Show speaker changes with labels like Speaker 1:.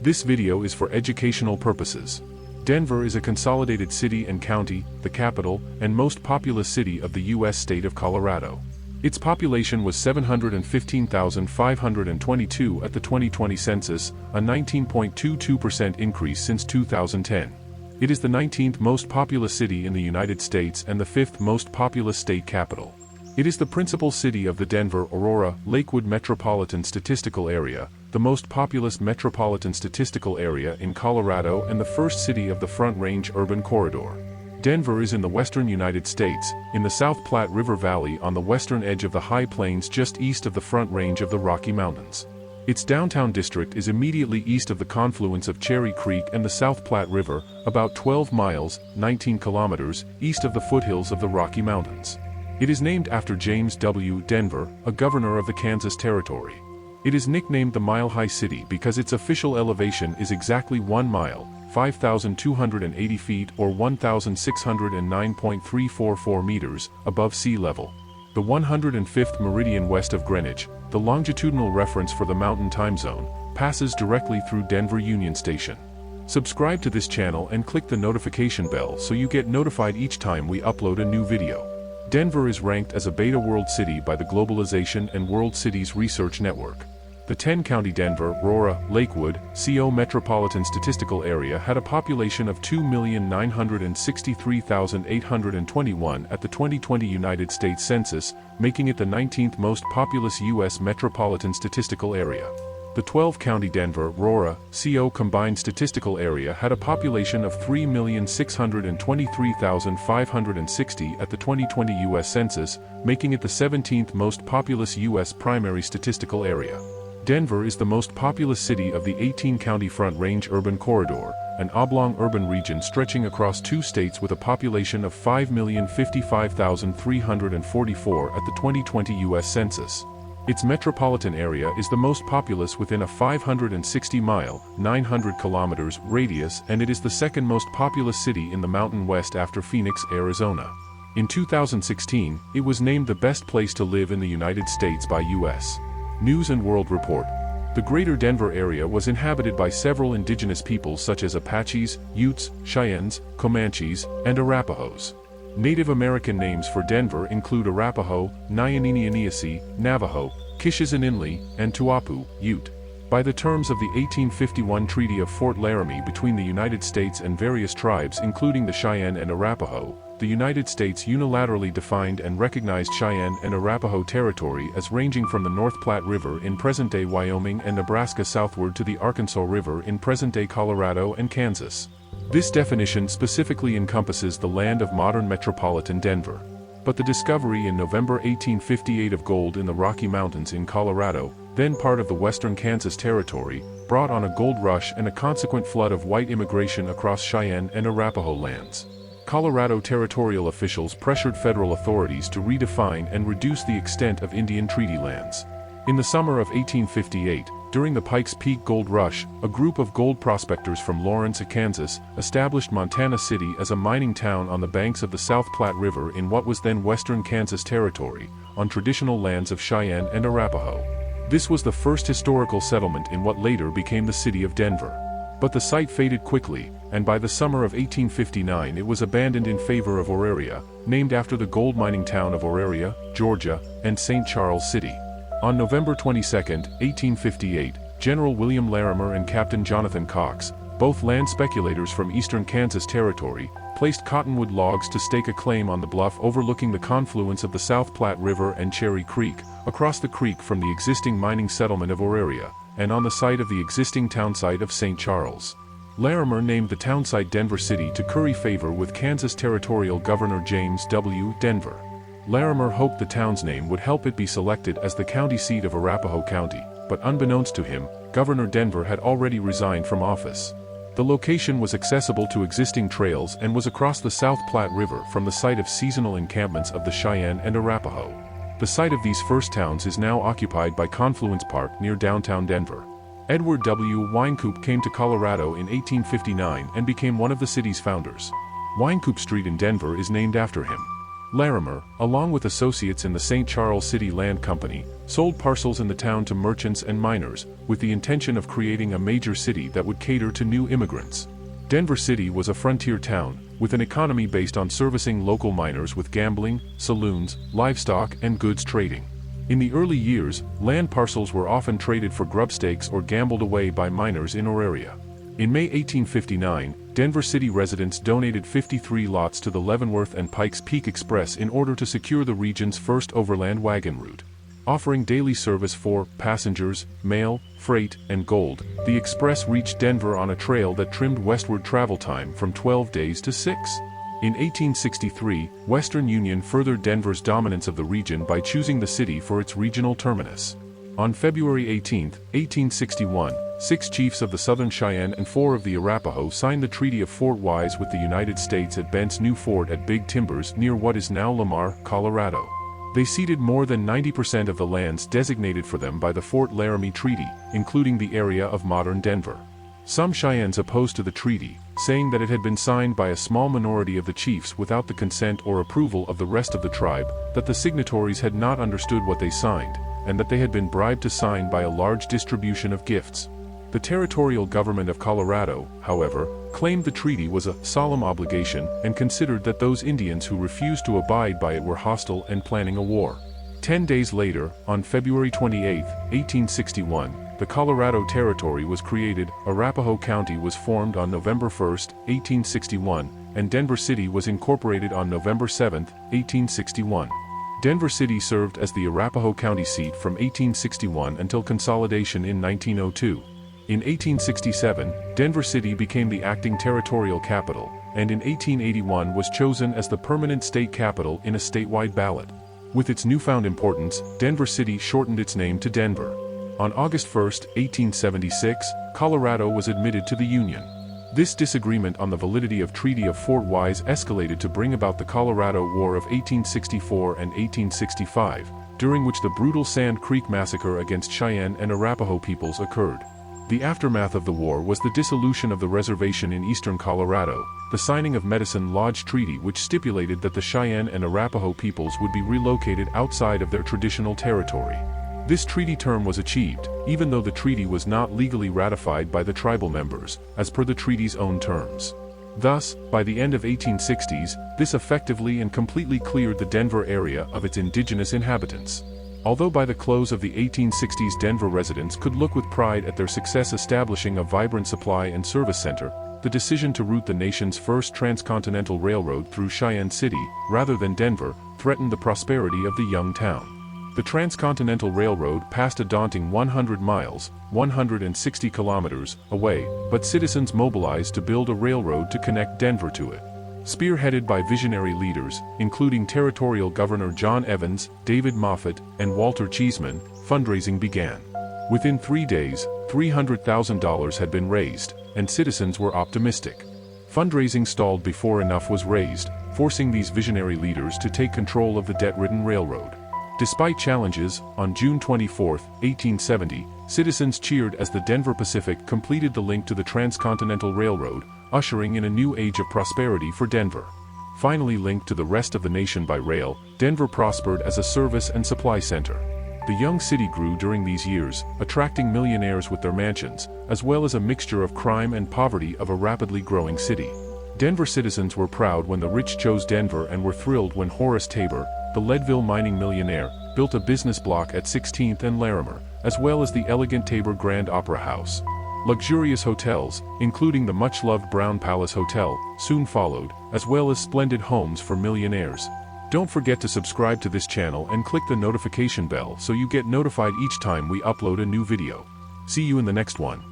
Speaker 1: This video is for educational purposes. Denver is a consolidated city and county, the capital, and most populous city of the U.S. state of Colorado. Its population was 715,522 at the 2020 census, a 19.22% increase since 2010. It is the 19th most populous city in the United States and the 5th most populous state capital. It is the principal city of the Denver-Aurora-Lakewood Metropolitan Statistical Area, the most populous metropolitan statistical area in Colorado and the first city of the Front Range Urban Corridor. Denver is in the western United States, in the South Platte River Valley on the western edge of the High Plains just east of the Front Range of the Rocky Mountains. Its downtown district is immediately east of the confluence of Cherry Creek and the South Platte River, about 12 miles, 19 kilometers, east of the foothills of the Rocky Mountains. It is named after James W. Denver, a governor of the Kansas Territory. It is nicknamed the Mile High City because its official elevation is exactly 1 mile, 5,280 feet or 1,609.344 meters, above sea level. The 105th meridian west of Greenwich, the longitudinal reference for the Mountain Time Zone, passes directly through Denver Union Station. Subscribe to this channel and click the notification bell so you get notified each time we upload a new video. Denver is ranked as a Beta World City by the Globalization and World Cities Research Network. The 10-county Denver-Aurora-Lakewood CO Metropolitan Statistical Area had a population of 2,963,821 at the 2020 United States Census, making it the 19th most populous U.S. metropolitan statistical area. The 12-county Denver-Aurora CO Combined Statistical Area had a population of 3,623,560 at the 2020 U.S. Census, making it the 17th most populous U.S. primary statistical area. Denver is the most populous city of the 18-county Front Range Urban Corridor, an oblong urban region stretching across 2 states with a population of 5,055,344 at the 2020 U.S. Census. Its metropolitan area is the most populous within a 560-mile (900 kilometers) radius, and it is the second most populous city in the Mountain West after Phoenix, Arizona. In 2016, it was named the best place to live in the United States by U.S. News and World Report. The greater Denver area was inhabited by several indigenous peoples such as Apaches, Utes, Cheyennes, Comanches, and Arapahoes. Native American names for Denver include Arapaho, Nyaniniyaniasi, Navajo, Kishizaninli, and Tuapu, Ute. By the terms of the 1851 Treaty of Fort Laramie between the United States and various tribes including the Cheyenne and Arapaho, the United States unilaterally defined and recognized Cheyenne and Arapaho territory as ranging from the North Platte River in present-day Wyoming and Nebraska southward to the Arkansas River in present-day Colorado and Kansas. This definition specifically encompasses the land of modern metropolitan Denver. But the discovery in November 1858 of gold in the Rocky Mountains in Colorado, then part of the western Kansas Territory, brought on a gold rush and a consequent flood of white immigration across Cheyenne and Arapaho lands. Colorado territorial officials pressured federal authorities to redefine and reduce the extent of Indian treaty lands. In the summer of 1858, during the Pikes Peak Gold Rush, a group of gold prospectors from Lawrence, Kansas, established Montana City as a mining town on the banks of the South Platte River in what was then western Kansas Territory, on traditional lands of Cheyenne and Arapaho. This was the first historical settlement in what later became the city of Denver. But the site faded quickly, and by the summer of 1859 it was abandoned in favor of Auraria, named after the gold mining town of Auraria, Georgia, and St. Charles City. On November 22, 1858, General William Larimer and Captain Jonathan Cox, both land speculators from eastern Kansas Territory, placed cottonwood logs to stake a claim on the bluff overlooking the confluence of the South Platte River and Cherry Creek, across the creek from the existing mining settlement of Auraria, and on the site of the existing townsite of St. Charles. Larimer named the townsite Denver City to curry favor with Kansas Territorial Governor James W. Denver. Larimer hoped the town's name would help it be selected as the county seat of Arapahoe County, but unbeknownst to him, Governor Denver had already resigned from office. The location was accessible to existing trails and was across the South Platte River from the site of seasonal encampments of the Cheyenne and Arapaho. The site of these first towns is now occupied by Confluence Park near downtown Denver. Edward W. Wynkoop came to Colorado in 1859 and became one of the city's founders. Wynkoop Street in Denver is named after him. Larimer, along with associates in the St. Charles City Land Company, sold parcels in the town to merchants and miners, with the intention of creating a major city that would cater to new immigrants. Denver City was a frontier town, with an economy based on servicing local miners with gambling, saloons, livestock, and goods trading. In the early years, land parcels were often traded for grub stakes or gambled away by miners in or area. In May 1859, Denver City residents donated 53 lots to the Leavenworth and Pikes Peak Express in order to secure the region's first overland wagon route. Offering daily service for passengers, mail, freight, and gold, the express reached Denver on a trail that trimmed westward travel time from 12 days to 6. In 1863, Western Union furthered Denver's dominance of the region by choosing the city for its regional terminus. On February 18, 1861, 6 chiefs of the Southern Cheyenne and 4 of the Arapaho signed the Treaty of Fort Wise with the United States at Bent's new fort at Big Timbers near what is now Lamar, Colorado. They ceded more than 90% of the lands designated for them by the Fort Laramie Treaty, including the area of modern Denver. Some Cheyennes opposed to the treaty, saying that it had been signed by a small minority of the chiefs without the consent or approval of the rest of the tribe, that the signatories had not understood what they signed, and that they had been bribed to sign by a large distribution of gifts. The territorial government of Colorado, however, claimed the treaty was a solemn obligation and considered that those Indians who refused to abide by it were hostile and planning a war. 10 days later, on February 28, 1861, the Colorado Territory was created, Arapaho County was formed on November 1, 1861, and Denver City was incorporated on November 7, 1861. Denver City served as the Arapaho County seat from 1861 until consolidation in 1902. In 1867, Denver City became the acting territorial capital, and in 1881 was chosen as the permanent state capital in a statewide ballot. With its newfound importance, Denver City shortened its name to Denver. On August 1, 1876, Colorado was admitted to the Union. This disagreement on the validity of Treaty of Fort Wise escalated to bring about the Colorado War of 1864 and 1865, during which the brutal Sand Creek Massacre against Cheyenne and Arapaho peoples occurred. The aftermath of the war was the dissolution of the reservation in eastern Colorado, the signing of Medicine Lodge Treaty which stipulated that the Cheyenne and Arapaho peoples would be relocated outside of their traditional territory. This treaty term was achieved, even though the treaty was not legally ratified by the tribal members, as per the treaty's own terms. Thus, by the end of 1860s, this effectively and completely cleared the Denver area of its indigenous inhabitants. Although by the close of the 1860s Denver residents could look with pride at their success establishing a vibrant supply and service center, the decision to route the nation's first transcontinental railroad through Cheyenne City, rather than Denver, threatened the prosperity of the young town. The Transcontinental Railroad passed a daunting 100 miles, 160 kilometers, away, but citizens mobilized to build a railroad to connect Denver to it. Spearheaded by visionary leaders, including Territorial Governor John Evans, David Moffett, and Walter Cheeseman, fundraising began. Within 3 days, $300,000 had been raised, and citizens were optimistic. Fundraising stalled before enough was raised, forcing these visionary leaders to take control of the debt-ridden railroad. Despite challenges, on June 24, 1870, citizens cheered as the Denver Pacific completed the link to the Transcontinental Railroad, ushering in a new age of prosperity for Denver. Finally linked to the rest of the nation by rail, Denver prospered as a service and supply center. The young city grew during these years, attracting millionaires with their mansions, as well as a mixture of crime and poverty of a rapidly growing city. Denver citizens were proud when the rich chose Denver and were thrilled when Horace Tabor, the Leadville mining millionaire, built a business block at 16th and Larimer, as well as the elegant Tabor Grand Opera House. Luxurious hotels, including the much-loved Brown Palace Hotel, soon followed, as well as splendid homes for millionaires. Don't forget to subscribe to this channel and click the notification bell so you get notified each time we upload a new video. See you in the next one.